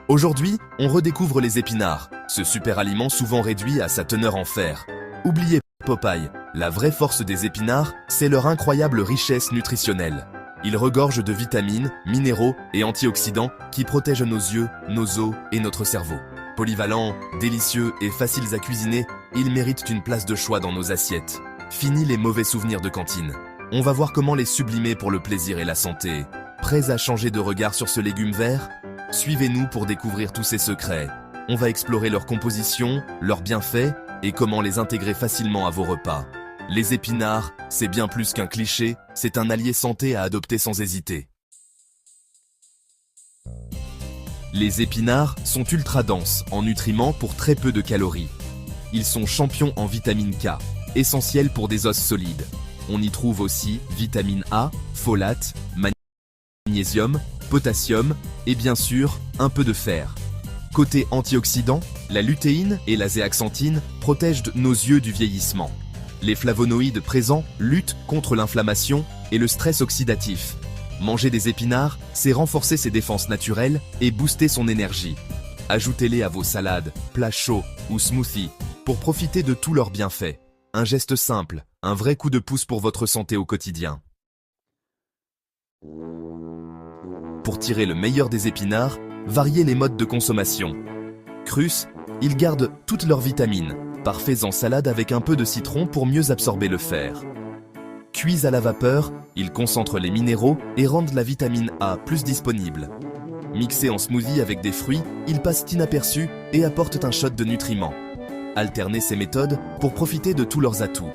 Aujourd'hui, on redécouvre les épinards, ce super aliment souvent réduit à sa teneur en fer. Oubliez Popeye, la vraie force des épinards, c'est leur incroyable richesse nutritionnelle. Ils regorgent de vitamines, minéraux et antioxydants qui protègent nos yeux, nos os et notre cerveau. Polyvalents, délicieux et faciles à cuisiner, ils méritent une place de choix dans nos assiettes. Fini les mauvais souvenirs de cantine. On va voir comment les sublimer pour le plaisir et la santé. Prêts à changer de regard sur ce légume vert? Suivez-nous pour découvrir tous ses secrets. On va explorer leur composition, leurs bienfaits et comment les intégrer facilement à vos repas. Les épinards, c'est bien plus qu'un cliché, c'est un allié santé à adopter sans hésiter. Les épinards sont ultra denses en nutriments pour très peu de calories. Ils sont champions en vitamine K, essentielle pour des os solides. On y trouve aussi vitamine A, folate, magnésium, potassium et bien sûr un peu de fer. Côté antioxydants, la lutéine et la zéaxanthine protègent nos yeux du vieillissement. Les flavonoïdes présents luttent contre l'inflammation et le stress oxydatif. Manger des épinards, c'est renforcer ses défenses naturelles et booster son énergie. Ajoutez-les à vos salades, plats chauds ou smoothies pour profiter de tous leurs bienfaits. Un geste simple, un vrai coup de pouce pour votre santé au quotidien. Pour tirer le meilleur des épinards, variez les modes de consommation. Crus, ils gardent toutes leurs vitamines, parfaits en salade avec un peu de citron pour mieux absorber le fer. Cuits à la vapeur, ils concentrent les minéraux et rendent la vitamine A plus disponible. Mixés en smoothie avec des fruits, ils passent inaperçus et apportent un shot de nutriments. Alternez ces méthodes pour profiter de tous leurs atouts.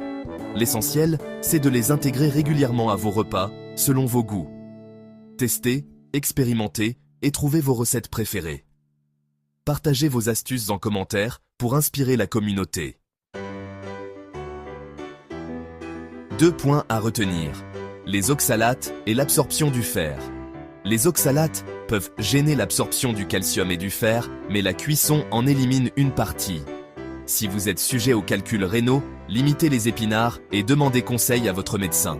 L'essentiel, c'est de les intégrer régulièrement à vos repas, selon vos goûts. Testez, expérimentez et trouvez vos recettes préférées. Partagez vos astuces en commentaire pour inspirer la communauté. 2 points à retenir. Les oxalates et l'absorption du fer. Les oxalates peuvent gêner l'absorption du calcium et du fer, mais la cuisson en élimine une partie. Si vous êtes sujet aux calculs rénaux, limitez les épinards et demandez conseil à votre médecin.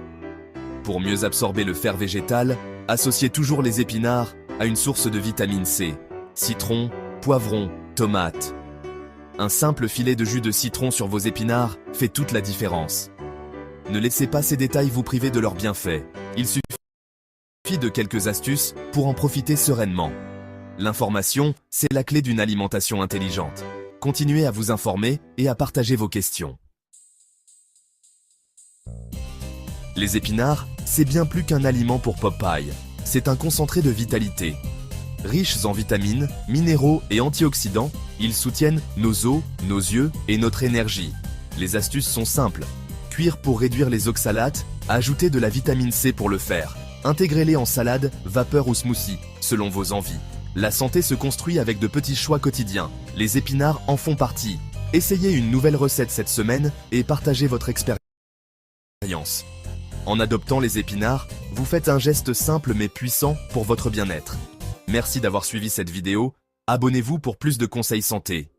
Pour mieux absorber le fer végétal, associez toujours les épinards à une source de vitamine C, citron, poivron, tomate. Un simple filet de jus de citron sur vos épinards fait toute la différence. Ne laissez pas ces détails vous priver de leurs bienfaits. Il suffit de quelques astuces pour en profiter sereinement. L'information, c'est la clé d'une alimentation intelligente. Continuez à vous informer et à partager vos questions. Les épinards, c'est bien plus qu'un aliment pour Popeye. C'est un concentré de vitalité. Riches en vitamines, minéraux et antioxydants, ils soutiennent nos os, nos yeux et notre énergie. Les astuces sont simples. Cuire pour réduire les oxalates, ajouter de la vitamine C pour le faire. Intégrez-les en salade, vapeur ou smoothie, selon vos envies. La santé se construit avec de petits choix quotidiens. Les épinards en font partie. Essayez une nouvelle recette cette semaine et partagez votre expérience. En adoptant les épinards, vous faites un geste simple mais puissant pour votre bien-être. Merci d'avoir suivi cette vidéo. Abonnez-vous pour plus de conseils santé.